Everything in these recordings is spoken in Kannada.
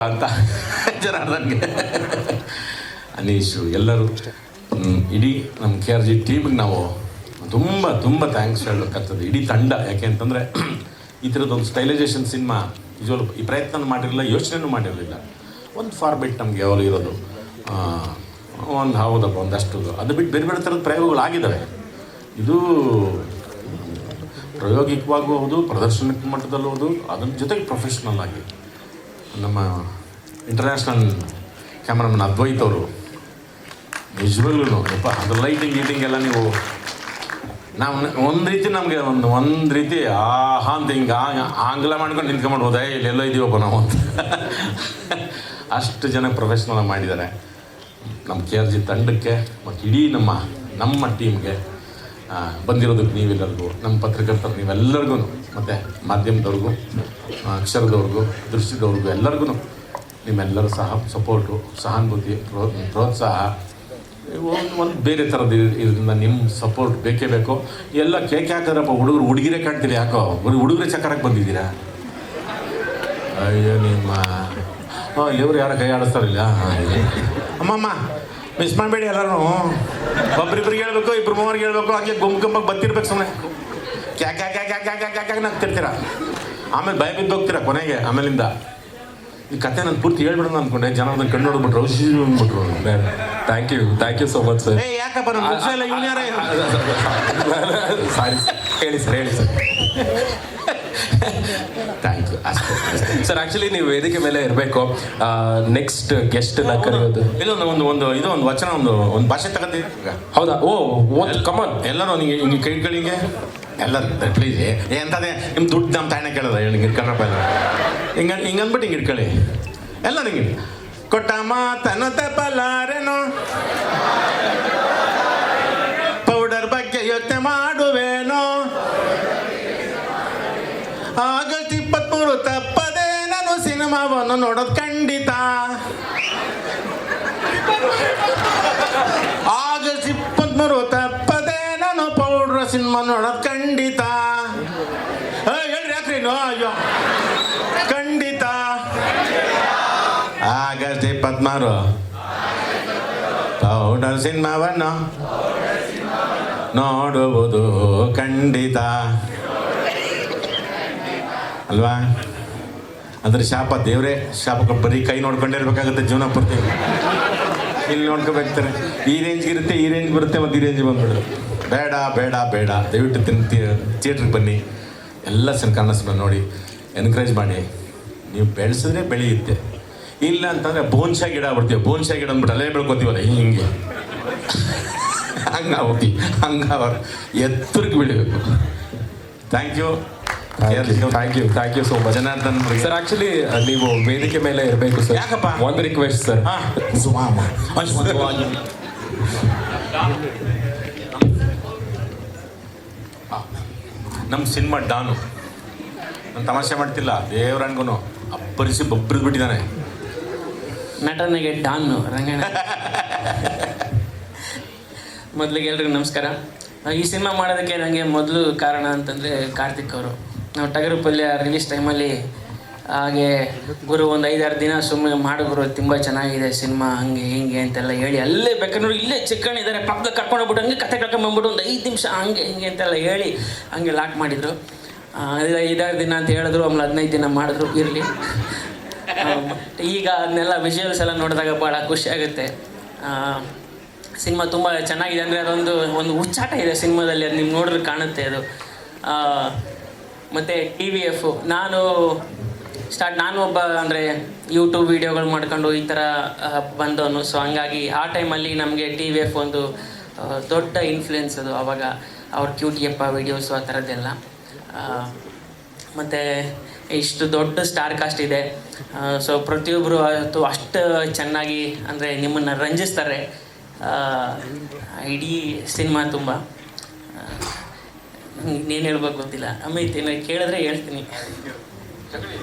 ಅಂತ ಜನಾರ್ದನ್ಗೆ, ಅನೀಶು, ಎಲ್ಲರೂ, ಇಡೀ ನಮ್ಮ KRG ಟೀಮಿಗೆ ನಾವು ತುಂಬ ತುಂಬ ಥ್ಯಾಂಕ್ಸ್ ಹೇಳಬೇಕಾಗ್ತದೆ, ಇಡೀ ತಂಡ. ಯಾಕೆ ಅಂತಂದರೆ ಈ ಥರದ್ದೊಂದು ಸ್ಟೈಲೈಸೇಷನ್ ಸಿನಿಮಾ ನಿಜವಲ್ಲೂ ಈ ಪ್ರಯತ್ನ ಮಾಡಿರಲಿಲ್ಲ, ಯೋಚನೆಯೂ ಮಾಡಿರಲಿಲ್ಲ. ಒಂದು ಫಾರ್ಮೆಟ್ ನಮಗೆ ಯಾವಾಗ ಇರೋದು ಒಂದು ಹೌದಪ್ಪ ಒಂದಷ್ಟು, ಅದು ಬಿಟ್ಟು ಬೇರೆ ಬೇರೆ ಥರದ ಪ್ರಯೋಗಗಳಾಗಿದ್ದಾವೆ. ಇದು ಪ್ರಾಯೋಗಿಕವಾಗೂ ಹೌದು, ಪ್ರದರ್ಶನಕ್ಕೆ ಮಟ್ಟದಲ್ಲೂ ಹೌದು, ಅದ್ರ ಜೊತೆಗೆ ಪ್ರೊಫೆಷ್ನಲ್ ಆಗಿ ನಮ್ಮ ಇಂಟರ್ನ್ಯಾಷನಲ್ ಕ್ಯಾಮ್ರಾಮನ್ ಅದ್ವೈತ್ ಅವರು ನಿಜವಾಗ್ಲೂ ಯಪ್ಪ ಅದು ಲೈಟಿಂಗ್ ಎಲ್ಲ ನೀವು ನಾವು ಒಂದು ರೀತಿ ನಮಗೆ ಒಂದು ರೀತಿ ಆಹಾ ಅಂತ ಹಿಂಗೆ ಆಂಗ್ಲ ಮಾಡ್ಕೊಂಡು ನಿಂತ್ಕೊಂಡು ಹೋದ ಇಲ್ಲೆಲ್ಲೋ ಇದೀವಪ್ಪ ನಾವು ಅಂತ ಅಷ್ಟು ಜನ ಪ್ರೊಫೆಷ್ನಲ್ ಮಾಡಿದ್ದಾರೆ. ನಮ್ಮ KRG ತಂಡಕ್ಕೆ ಮತ್ತು ಇಡೀ ನಮ್ಮ ಟೀಮ್ಗೆ ಬಂದಿರೋದಕ್ಕೆ ನೀವೆಲ್ಲರಿಗೂ, ನಮ್ಮ ಪತ್ರಕರ್ತರು ನೀವೆಲ್ಲರಿಗೂ, ಮತ್ತು ಮಾಧ್ಯಮದವ್ರಿಗೂ, ಅಕ್ಷರದವ್ರಿಗೂ, ದೃಶ್ಯದವ್ರಿಗೂ ಎಲ್ಲರಿಗೂ ನಿಮ್ಮೆಲ್ಲರ ಸಪೋರ್ಟು, ಸಹಾನುಭೂತಿ, ಪ್ರೋತ್ಸಾಹ ಒಂದು ಬೇರೆ ಥರದ್ದು ಇದರಿಂದ ನಿಮ್ಮ ಸಪೋರ್ಟ್ ಬೇಕೇ ಬೇಕು. ಎಲ್ಲ ಕೇಕ್ ಹಾಕಿದ್ರಪ್ಪ ಹುಡುಗರೇ ಕಾಣ್ತೀರಿ, ಯಾಕೋ ಹುಡುಗರೇ ಚಕ್ಕರಕ್ಕೆ ಬಂದಿದ್ದೀರಾ? ಅಯ್ಯೋ ನಿಮ್ಮ ಇವರು ಯಾರ ಕೈ ಆಡಿಸ್ತಾರಿಲ್ಲ. ಅಮ್ಮಮ್ಮ ಮಿಸ್ ಮಾಡಬೇಡಿ, ಎಲ್ಲರೂ ಒಬ್ರಿಬ್ರಿಗೆ ಹೇಳ್ಬೇಕು, ಇಬ್ರು ಮೂವರಿಗೆ ಹೇಳ್ಬೇಕು, ಹಂಗೆ ಗುಂಪಾಗಿ ಬರ್ತಿರ್ಬೇಕು. ಸುಮ್ಮನೆ ಕ್ಯಾಕ್ ನಗ್ತಿರ್ತೀರ, ಆಮೇಲೆ ಭಯ ಬಿದ್ದು ಹೋಗ್ತೀರಾ ಕೊನೆಗೆ. ಆಮೇಲಿಂದ ಈ ಕತೆ ನಾನು ಪೂರ್ತಿ ಹೇಳ್ಬಿಡೋಣ ಅಂದ್ಕೊಂಡೆ, ಜನ ಅದನ್ನು ಕಣ್ಣು ನೋಡ್ಬಿಟ್ರು, ಅಂದ್ಬಿಟ್ರು. Thank you so much sir. ಯಾಕಪ್ಪ ನಾನು ಇವನು ಯಾರೇ ಸಾರಿ ಹೇಳಿ ಸರ್ ಥ್ಯಾಂಕ್ ಯು ಅಷ್ಟೇ ಸರ್. ಆ್ಯಕ್ಚುಲಿ ನೀವು ವೇದಿಕೆ ಮೇಲೆ ಇರಬೇಕು, ನೆಕ್ಸ್ಟ್ ಗೆಸ್ಟ್ನ ಕರೆಯೋದು. ಒಂದು ವಚನ, ಒಂದು ಭಾಷೆ ತಗೊಂಡಿ. ಹೌದಾ? ಕಮಾನ್ ಎಲ್ಲರೂ ಹಿಂಗೆ ಕೈಗಳಿಗೆ ಎಲ್ಲರೂ ಪ್ಲೀಸ್ ಎಂಥದೇ ನಿಮ್ಮ ದುಡ್ಡು ನಮ್ಮ ತಾಯಣ್ಣ ಕೇಳೋದ ಹಿಂಗೆ ಇಟ್ಕೊಂಡ್ರಪ್ಪ ಎಲ್ಲ ಹಿಂಗೆ ಅಂದ್ಬಿಟ್ಟು ಹಿಂಗೆ ಇಟ್ಕೊಳ್ಳಿ ಎಲ್ಲ. ಹಿಂಗೆ ಕೊಟ್ಟ ಮಾತನ್ನು ತಪ್ಪಲಾರೇನೋ, ಪೌಡರ್ ಬಗ್ಗೆ ಯೋಚನೆ ಮಾಡುವೇನೋ, ಆಗಸ್ಟ್ 23 ತಪ್ಪದೆ ನಾನು ಸಿನಿಮಾವನ್ನು ನೋಡೋದು ಖಂಡಿತ. ಆಗಸ್ಟ್ 23 ತಪ್ಪದೆ ನಾನು ಪೌಡ್ರ ಸಿನಿಮಾ ನೋಡೋದು ಖಂಡಿತ. ಹೇಳ್ರಿ ಯಾಕ್ರಿ ಅಯ್ಯೋ ಖಂಡಿತ. ಆಗಸ್ಟ್ 23 ಪೌಡರ್ ಸಿನಿಮಾವನ್ನು ನೋಡುವುದು ಖಂಡಿತ ಅಲ್ವಾ? ಅಂದ್ರೆ ಶಾಪ, ದೇವರೇ ಶಾಪ, ಬರೀ ಕೈ ನೋಡ್ಕೊಂಡಿರ್ಬೇಕಾಗುತ್ತೆ ಜೀವನ ಪೂರ್ತಿ. ಇಲ್ಲಿ ನೋಡ್ಕೋಬೇಕಾರೆ ಈ ರೇಂಜ್ಗೆ ಇರುತ್ತೆ, ಈ ರೇಂಜ್ ಬರುತ್ತೆ, ಮತ್ತು ಈ ರೇಂಜ್ ಬಂದ್ಬಿಡು. ಬೇಡ ಬೇಡ ಬೇಡ, ದಯವಿಟ್ಟು ಥಿಯೇಟ್ರಿಗೆ ಬನ್ನಿ, ಎಲ್ಲ ಕನ್ನಡ ಸಿನಿಮಾ ನೋಡಿ, ಎನ್ಕರೇಜ್ ಮಾಡಿ. ನೀವು ಬೆಳೆಸಿದ್ರೆ ಬೆಳೆಯುತ್ತೆ, ಇಲ್ಲ ಅಂತಂದರೆ ಬೋನ್ಶಾಯಿ ಗಿಡ ಆಗ್ಬಿಡ್ತೀವಿ. ಬೋನ್ಶಾಯಿ ಗಿಡ ಅಂದ್ಬಿಟ್ಟು ಅಲ್ಲೇ ಬೆಳ್ಕೊತೀವಲ್ಲ ಹಿಂಗೆ ಹಂಗೆ ಎತ್ತರಕ್ಕೆ ಬೆಳಿಬೇಕು. Thank you so much Janardhan sir. Actually ನೀವು ವೇದಿಕೆ ಮೇಲೆ ಇರಬೇಕು ಸರ್. ಯಾಕಪ್ಪ? ಒಂದು ರಿಕ್ವೆಸ್ಟ್ ಸರ್. ನಮ್ಮ ಸಿನಿಮಾ ಡಾನು, ನಾನು ತಮಾಷೆ ಮಾಡ್ತಿಲ್ಲ, ದೇವರನ್ಗೂ ಅಪ್ಪರಿಸಿ ಬೊಬ್ಬರಿದು ಬಿಟ್ಟಿದ್ದಾನೆ. ನಟನೆಗೆ ಡಾನು ರಂಗಣ್ಣ. ಮೊದಲಿಗೆ ಎಲ್ರಿಗೂ ನಮಸ್ಕಾರ. ಈ ಸಿನಿಮಾ ಮಾಡೋದಕ್ಕೆ ನನಗೆ ಮೊದಲು ಕಾರಣ ಅಂತಂದರೆ ಕಾರ್ತಿಕ್ ಅವರು. ನಾವು ಟಗರು ಪಲ್ಯ ರಿಲೀಸ್ ಟೈಮಲ್ಲಿ ಹಾಗೆ ಗುರು ಒಂದು 5-6 ದಿನ ಸುಮ್ಮನೆ ಮಾಡಿದ್ರು, ತುಂಬ ಚೆನ್ನಾಗಿದೆ ಸಿನಿಮಾ ಹಂಗೆ ಹಿಂಗೆ ಅಂತೆಲ್ಲ ಹೇಳಿ, ಅಲ್ಲೇ ಬೇಕಾದ್ರೆ ಇಲ್ಲೇ ಚಿಕ್ಕಣ್ಣಿದ್ದಾರೆ ಪಕ್ಕದ ಕರ್ಕೊಂಡೋಗ್ಬಿಟ್ಟು ಹಂಗೆ ಕತೆ ಕರ್ಕೊಂಬಂದ್ಬಿಟ್ಟು ಒಂದು 5 ನಿಮಿಷ ಹಂಗೆ ಹಿಂಗೆ ಅಂತೆಲ್ಲ ಹೇಳಿ ಹಂಗೆ ಲಾಕ್ ಮಾಡಿದರು. 5-6 ದಿನ ಅಂತ ಹೇಳಿದ್ರು, ಆಮೇಲೆ 15 ದಿನ ಮಾಡಿದ್ರು, ಇರಲಿ. ಈಗ ಅದನ್ನೆಲ್ಲ ವಿಜುವಲ್ಸ್ ಎಲ್ಲ ನೋಡಿದಾಗ ಭಾಳ ಖುಷಿ ಆಗುತ್ತೆ. ಸಿನಿಮಾ ತುಂಬ ಚೆನ್ನಾಗಿದೆ. ಅಂದರೆ ಅದೊಂದು ಹುಚ್ಚಾಟ ಇದೆ ಸಿನಿಮಾದಲ್ಲಿ, ಅದು ನೀವು ನೋಡಿದ್ರೆ ಕಾಣುತ್ತೆ ಅದು. ಮತ್ತು TVF ನಾನು ಒಬ್ಬ ಅಂದರೆ ಯೂಟ್ಯೂಬ್ ವೀಡಿಯೋಗಳು ಮಾಡ್ಕೊಂಡು ಈ ಥರ ಬಂದವನು. ಸೊ ಹಂಗಾಗಿ ಆ ಟೈಮಲ್ಲಿ ನಮಗೆ TVF ಒಂದು ದೊಡ್ಡ ಇನ್ಫ್ಲುಯೆನ್ಸ್ ಅದು. ಆವಾಗ ಅವ್ರ ಕ್ಯೂಟಿಯಪ್ಪ ವೀಡಿಯೋಸು ಆ ಥರದ್ದೆಲ್ಲ. ಮತ್ತು ಇಷ್ಟು ದೊಡ್ಡ ಸ್ಟಾರ್ ಕಾಸ್ಟ್ ಇದೆ. ಸೊ ಪ್ರತಿಯೊಬ್ಬರು ಅಷ್ಟು ಚೆನ್ನಾಗಿ ಅಂದರೆ ನಿಮ್ಮನ್ನು ರಂಜಿಸ್ತಾರೆ. ಇಡೀ ಸಿನಿಮಾ ತುಂಬ ಇನ್ನೇನು ಹೇಳ್ಬೇಕು ಗೊತ್ತಿಲ್ಲ. ಅಮಿತ್ ಏನಾರು ಕೇಳಿದ್ರೆ ಹೇಳ್ತೀನಿ.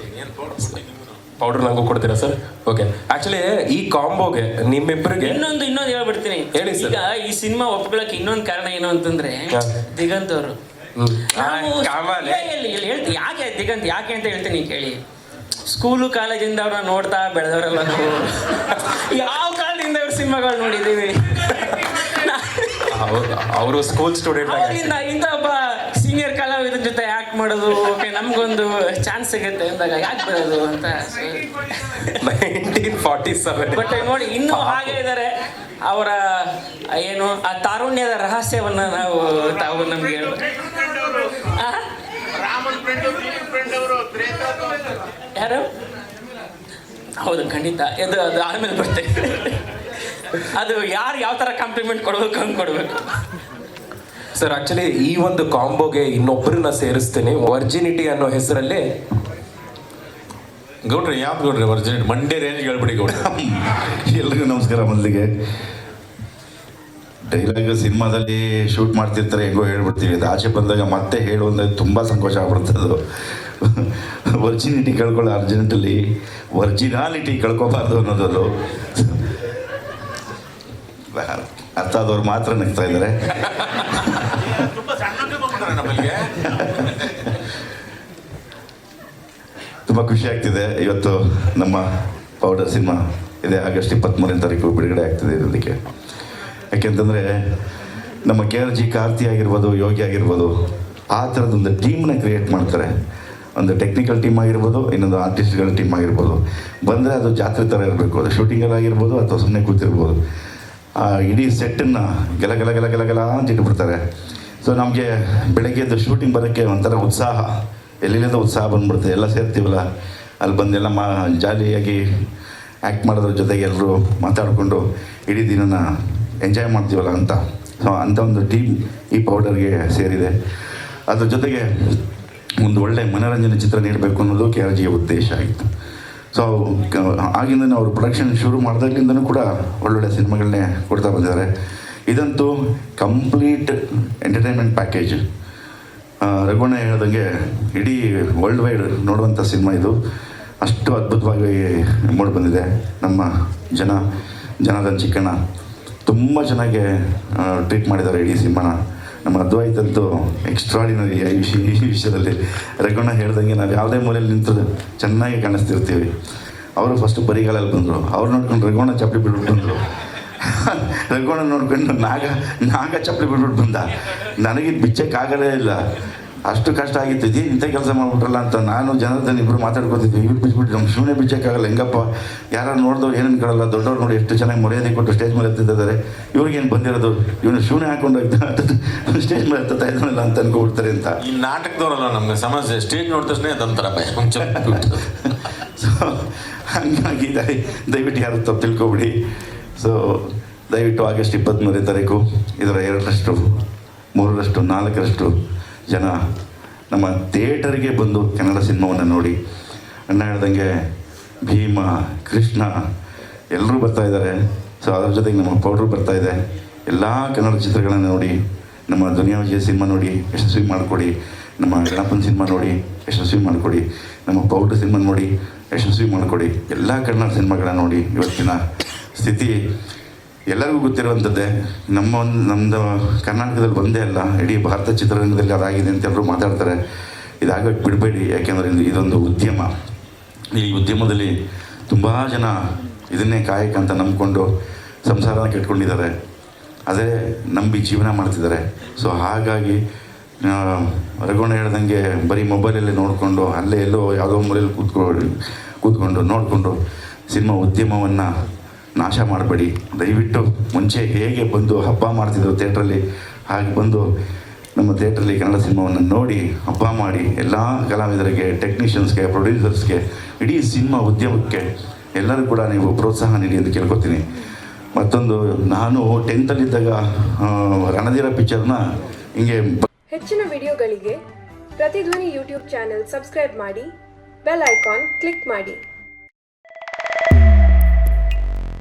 ಪೌಡರ್ ನಂಗೂ ಕೊಡ್ತೀರಾ ಸರ್? ಓಕೆ. ಆಕ್ಚುಲಿ ಈ ಕಾಂಬೋಗೆ ನಿಮ್ಮಿಬ್ಬರಿಗೆ ಇನ್ನೊಂದು ಹೇಳ್ಬಿಡ್ತೀನಿ. ಹೇಳಿ ಸರ್. ಈಗ ಈ ಸಿನಿಮಾ ಒಪ್ಕೊಳ್ಳೋಕೆ ಇನ್ನೊಂದು ಕಾರಣ ಏನು ಅಂತಂದ್ರೆ ದಿಗಂತ್ ಅವರು. ಹೇಳ್ತೀನಿ ಯಾಕೆ ದಿಗಂತ್ ಯಾಕೆ ಅಂತ ಹೇಳ್ತೀನಿ ಕೇಳಿ. ಸ್ಕೂಲು ಕಾಲೇಜಿಂದ ಅವ್ರನ್ನ ನೋಡ್ತಾ ಬೆಳೆದವರೆಲ್ಲ ನಾವು ಯಾವ ಕಾಲದಿಂದ ಇವ್ರ ಸಿನಿಮಾಗಳು ನೋಡಿದ್ದೀವಿ. ಅವರು ಸ್ಕೂಲ್ ಸ್ಟೂಡೆಂಟ್ ಅವಾಗಿಂದ ಇಂಥ ಒಬ್ಬ ಸೀನಿಯರ್ ಕಲಾವಿದರ ಜೊತೆ ಆ್ಯಕ್ಟ್ ಮಾಡೋದು, ಓಕೆ ನಮಗೊಂದು ಚಾನ್ಸ್ ಸಿಗುತ್ತೆ ಅಂದಾಗ ಯಾಕೆ ಬರೋದು ಅಂತ. 1947. ಬಟ್ ನೋಡಿ ಇನ್ನೂ ಹಾಗೆ ಇದ್ದಾರೆ. ಅವರ ಏನು ಆ ತಾರುಣ್ಯದ ರಹಸ್ಯವನ್ನ ತಾವು ನಮ್ಗೆ ಯಾರು ಹೌದು ಖಂಡಿತ ಅದು ಆದ್ಮೇಲೆ ಬರ್ತೇವೆ. ಅದು ಯಾರು ಯಾವ ಥರ ಕಾಂಪ್ಲಿಮೆಂಟ್ ಕೊಡ್ಬೇಕು ಹಂಗೆ ಕೊಡಬೇಕು. ಸರ್ ಆಕ್ಚುಲಿ ಈ ಒಂದು ಕಾಂಬೋಗೆ ಇನ್ನೊಬ್ಬರನ್ನ ಸೇರಿಸ್ತೀನಿ. ವರ್ಜಿನಿಟಿ ಅನ್ನೋ ಹೆಸರಲ್ಲಿ ಗೌಡ್ರಿ ಯಾವ್ದು ಗೌಡ್ರಿ ವರ್ಜಿನಿಟಿ? ಮಂಡ್ಯ ರೇಂಜ್ ಹೇಳ್ಬಿಡಿ ಗೌಡ್ರಿ. ಎಲ್ರಿಗೂ ನಮಸ್ಕಾರ. ಮೊದಲಿಗೆ ಡೈಲಾಗ್ ಸಿನಿಮಾದಲ್ಲಿ ಶೂಟ್ ಮಾಡ್ತಿರ್ತಾರೆ, ಹೆಂಗೋ ಹೇಳ್ಬಿಡ್ತೀವಿ. ಅದು ಆಚೆ ಬಂದಾಗ ಮತ್ತೆ ಹೇಳುವಂದಾಗ ತುಂಬ ಸಂಕೋಚ ಆಗ್ಬಿಡ್ತದೆ. ಅದು ವರ್ಜಿನಿಟಿ ಕಳ್ಕೊಳ್ಳೋ ಅರ್ಜೆಂಟಲ್ಲಿ ವರ್ಜಿನಾಲಿಟಿ ಕಳ್ಕೊಬಾರ್ದು ಅನ್ನೋದು ಅರ್ಥ ಆದವ್ರು ಮಾತ್ರ ನಗ್ತಾ ಇದ್ದಾರೆ. ತುಂಬ ಖುಷಿ ಆಗ್ತಿದೆ. ಇವತ್ತು ನಮ್ಮ ಪೌಡರ್ ಸಿನಿಮಾ ಇದೆ, ಆಗಸ್ಟ್ 23ನೇ ತಾರೀಕು ಬಿಡುಗಡೆ ಆಗ್ತಿದೆ ಇರೋದಕ್ಕೆ. ಯಾಕೆಂತಂದರೆ ನಮ್ಮ KRG ಕಾರ್ತಿ ಆಗಿರ್ಬೋದು, ಯೋಗಿ ಆಗಿರ್ಬೋದು, ಆ ಥರದೊಂದು ಟೀಮ್ನ ಕ್ರಿಯೇಟ್ ಮಾಡ್ತಾರೆ. ಒಂದು ಟೆಕ್ನಿಕಲ್ ಟೀಮ್ ಆಗಿರ್ಬೋದು, ಇನ್ನೊಂದು ಆರ್ಟಿಸ್ಟ್ಗಳ ಟೀಮ್ ಆಗಿರ್ಬೋದು. ಬಂದರೆ ಅದು ಜಾತ್ರೆ ಥರ ಇರಬೇಕು. ಅದು ಶೂಟಿಂಗಲ್ಲಾಗಿರ್ಬೋದು ಅಥವಾ ಸುಮ್ಮನೆ ಕೂತಿರ್ಬೋದು. ಆ ಇಡೀ ಸೆಟ್ಟನ್ನು ಗಲ ಗಲ ಗಲ ಗಲ ಗಲ ಅಂತ ಇಟ್ಬಿಡ್ತಾರೆ. ಸೊ ನಮಗೆ ಬೆಳಗ್ಗೆ ಎದ್ದು ಶೂಟಿಂಗ್ ಬರೋಕ್ಕೆ ಒಂಥರ ಉತ್ಸಾಹ, ಎಲ್ಲಿಲ್ಲದ ಉತ್ಸಾಹ ಬಂದ್ಬಿಡುತ್ತೆ. ಎಲ್ಲ ಸೇರ್ತೀವಲ್ಲ, ಅಲ್ಲಿ ಬಂದೆಲ್ಲ ಜಾಲಿಯಾಗಿ ಆ್ಯಕ್ಟ್ ಮಾಡೋದ್ರ ಜೊತೆಗೆ ಎಲ್ಲರೂ ಮಾತಾಡಿಕೊಂಡು ಇಡೀ ದಿನನ ಎಂಜಾಯ್ ಮಾಡ್ತೀವಲ್ಲ ಅಂತ. ಸೊ ಅಂಥ ಒಂದು ಟೀಮ್ ಈ ಪೌಡರ್ಗೆ ಸೇರಿದೆ. ಅದ್ರ ಜೊತೆಗೆ ಒಂದು ಒಳ್ಳೆಯ ಮನೋರಂಜನೆ ಚಿತ್ರ ನೀಡಬೇಕು ಅನ್ನೋದು KRGಯ ಉದ್ದೇಶ ಆಗಿತ್ತು. ಸೊ ಆಗಿಂದ ಅವರು ಪ್ರೊಡಕ್ಷನ್ ಶುರು ಮಾಡಿದಾಗಲಿಂದನೂ ಕೂಡ ಒಳ್ಳೊಳ್ಳೆ ಸಿನಿಮಾಗಳನ್ನೇ ಕೊಡ್ತಾ ಬಂದಿದ್ದಾರೆ. ಇದಂತೂ ಕಂಪ್ಲೀಟ್ ಎಂಟರ್ಟೈನ್ಮೆಂಟ್ ಪ್ಯಾಕೇಜ್. ರಘುವಣ್ಣ ಹೇಳ್ದಂಗೆ ಇಡೀ ವರ್ಲ್ಡ್ ವೈಡ್ ನೋಡುವಂಥ ಸಿನಿಮಾ ಇದು. ಅಷ್ಟು ಅದ್ಭುತವಾಗಿ ಮೂಡಿ ಬಂದಿದೆ. ನಮ್ಮ ಜನಾರ್ದನ್ ಚಿಕ್ಕಣ್ಣ ತುಂಬ ಚೆನ್ನಾಗಿ ಟ್ರೀಟ್ ಮಾಡಿದ್ದಾರೆ ಇಡೀ ಸಿನಿಮಾನ. ನಮ್ಮ ಅದ್ವೈತ್ ಅಂತೂ ಎಕ್ಸ್ಟ್ರಾಡಿನರಿ ಈ ವಿಷಯದಲ್ಲಿ. ರಘುವಣ್ಣ ಹೇಳ್ದಂಗೆ ನಾವು ಯಾವುದೇ ಮೂಲೆಯಲ್ಲಿ ನಿಂತು ಚೆನ್ನಾಗಿ ಕಾಣಿಸ್ತಿರ್ತೀವಿ. ಅವರು ಫಸ್ಟು ಬರಿಗಾಲಲ್ಲಿ ಬಂದರು. ಅವ್ರು ನೋಡ್ಕೊಂಡು ರಘುವಣ್ಣ ಚಪ್ಪಲಿ ಬಿಟ್ಬಿಟ್ಟು ಬಂದರು. ರಘುವಣ್ಣ ನೋಡ್ಕೊಂಡು ನಾಗ ಚಪ್ಪಲಿ ಬಿಟ್ಬಿಟ್ಟು ಬಂದ. ನನಗಿದು ಬಿಚ್ಚಕ್ಕಾಗಲೇ ಇಲ್ಲ, ಅಷ್ಟು ಕಷ್ಟ ಆಗಿತ್ತು. ಇದೇನು ಇಂಥ ಕೆಲಸ ಮಾಡ್ಬಿಟ್ರಲ್ಲ ಅಂತ ನಾನು ಜನಾರ್ದನ್ ಇಬ್ಬರು ಮಾತಾಡ್ಕೊತಿದ್ವಿ. ಇವ್ರು ಬಿಚ್ಬಿಟ್ಟು ನಮ್ಮ ಶಿವನೇ ಬಿಚ್ಚಕ್ಕಾಗಲ್ಲ, ಹೆಂಗಪ್ಪ ಯಾರು ನೋಡಿದವ್ರು ಏನೇನು ಕಳಲ್ಲ, ದೊಡ್ಡವ್ರು ನೋಡಿ ಎಷ್ಟು ಚೆನ್ನಾಗಿ ಮರ್ಯಾದೆ ಕೊಟ್ಟು ಸ್ಟೇಜ್ ಮೇಲೆ ಎತ್ತಿದ್ದಾರೆ. ಇವ್ರಿಗೇನು ಬಂದಿರೋದು, ಇವನು ಶಿವನೇ ಹಾಕೊಂಡು ಸ್ಟೇಜ್ ಮೇಲೆ ಎತ್ತಾ ಇದ್ದಾನಲ್ಲ ಅಂತ ಅನ್ಕೊಬಿಡ್ತಾರೆ ಅಂತ. ಈ ನಾಟಕದವರಲ್ಲ ನಮ್ಗೆ ಸಮಸ್ಯೆ, ಸ್ಟೇಜ್ ನೋಡಿದ ತಕ್ಷಣ ಅದೊಂಥರ ಭಯ. ಸೊ ಹಂಗಾಗಿ ದಯವಿಟ್ಟು ಯಾರು ತಪ್ಪು ತಿಳ್ಕೊಬಿಡಿ. ಸೊ ದಯವಿಟ್ಟು ಆಗಸ್ಟ್ 23ನೇ ತಾರೀಕು ಇದರ 2ರಷ್ಟು 3ರಷ್ಟು 4ರಷ್ಟು ಜನ ನಮ್ಮ ಥಿಯೇಟರ್ಗೆ ಬಂದು ಕನ್ನಡ ಸಿನಿಮಾವನ್ನು ನೋಡಿ. ಅಣ್ಣ ಹೇಳ್ದಂಗೆ ಭೀಮ, ಕೃಷ್ಣ ಎಲ್ಲರೂ ಬರ್ತಾಯಿದ್ದಾರೆ. ಸೊ ಅದ್ರ ಜೊತೆಗೆ ನಮ್ಮ ಪೌಡ್ರು ಬರ್ತಾಯಿದೆ. ಎಲ್ಲ ಕನ್ನಡ ಚಿತ್ರಗಳನ್ನು ನೋಡಿ, ನಮ್ಮ ದುನಿಯಾ ವಿಜಯ್ ಸಿನಿಮಾ ನೋಡಿ ಯಶಸ್ವಿ ಮಾಡಿಕೊಡಿ, ನಮ್ಮ ಗಣಪನ್ ಸಿನಿಮಾ ನೋಡಿ ಯಶಸ್ವಿ ಮಾಡಿಕೊಡಿ, ನಮ್ಮ ಪೌಡ್ರು ಸಿನಿಮಾ ನೋಡಿ ಯಶಸ್ವಿ ಮಾಡಿಕೊಡಿ. ಎಲ್ಲ ಕನ್ನಡ ಸಿನಿಮಾಗಳನ್ನ ನೋಡಿ. ಇವತ್ತಿನ ಸ್ಥಿತಿ ಎಲ್ಲರಿಗೂ ಗೊತ್ತಿರುವಂಥದ್ದೇ. ನಮ್ಮದು ಕರ್ನಾಟಕದಲ್ಲಿ ಒಂದೇ ಅಲ್ಲ, ಇಡೀ ಭಾರತ ಚಿತ್ರರಂಗದಲ್ಲಿ ಅದಾಗಿದೆ ಅಂತ ಎಲ್ಲರೂ ಮಾತಾಡ್ತಾರೆ. ಇದಾಗಕ್ಕೆ ಬಿಡಬೇಡಿ. ಯಾಕೆಂದರೆ ಇದೊಂದು ಉದ್ಯಮ. ಈ ಉದ್ಯಮದಲ್ಲಿ ತುಂಬ ಜನ ಇದನ್ನೇ ಕಾಯಕ ಅಂತ ನಂಬಿಕೊಂಡು ಸಂಸಾರನ ಕೆಟ್ಕೊಂಡಿದ್ದಾರೆ, ಅದೇ ನಂಬಿ ಜೀವನ ಮಾಡ್ತಿದ್ದಾರೆ. ಸೊ ಹಾಗಾಗಿ ರಘುವಣ್ಣ ಹೇಳ್ದಂಗೆ ಬರೀ ಮೊಬೈಲಲ್ಲೇ ನೋಡಿಕೊಂಡು ಅಲ್ಲೇ ಎಲ್ಲೋ ಯಾವುದೋ ಮೂಲೆಯಲ್ಲಿ ಕೂತ್ಕೊಂಡು ನೋಡಿಕೊಂಡು ಸಿನಿಮಾ ಉದ್ಯಮವನ್ನು ನಾಶ ಮಾಡಬೇಡಿ. ದಯವಿಟ್ಟು ಮುಂಚೆ ಹೇಗೆ ಬಂದು ಹಬ್ಬ ಮಾಡ್ತಿದ್ರು ಥಿಯೇಟ್ರಲ್ಲಿ, ಹಾಗೆ ಬಂದು ನಮ್ಮ ಥಿಯೇಟ್ರಲ್ಲಿ ಕನ್ನಡ ಸಿನಿಮಾವನ್ನು ನೋಡಿ ಹಬ್ಬ ಮಾಡಿ. ಎಲ್ಲ ಕಲಾವಿದರಿಗೆ, ಟೆಕ್ನಿಷಿಯನ್ಸ್ಗೆ, ಪ್ರೊಡ್ಯೂಸರ್ಸ್ಗೆ, ಇಡೀ ಸಿನಿಮಾ ಉದ್ಯಮಕ್ಕೆ ಎಲ್ಲರೂ ಕೂಡ ನೀವು ಪ್ರೋತ್ಸಾಹ ನೀಡಿ ಎಂದು ಕೇಳ್ಕೊತೀನಿ. ಮತ್ತೊಂದು, ನಾನು 10th ರಣಧೀರ ಪಿಕ್ಚರ್ನ ಹಿಂಗೆ ಹೆಚ್ಚಿನ ವಿಡಿಯೋಗಳಿಗೆ ಪ್ರತಿಧ್ವನಿ ಯೂಟ್ಯೂಬ್ ಚಾನೆಲ್ ಸಬ್ಸ್ಕ್ರೈಬ್ ಮಾಡಿ, ಬೆಲ್ ಐಕಾನ್ ಕ್ಲಿಕ್ ಮಾಡಿ.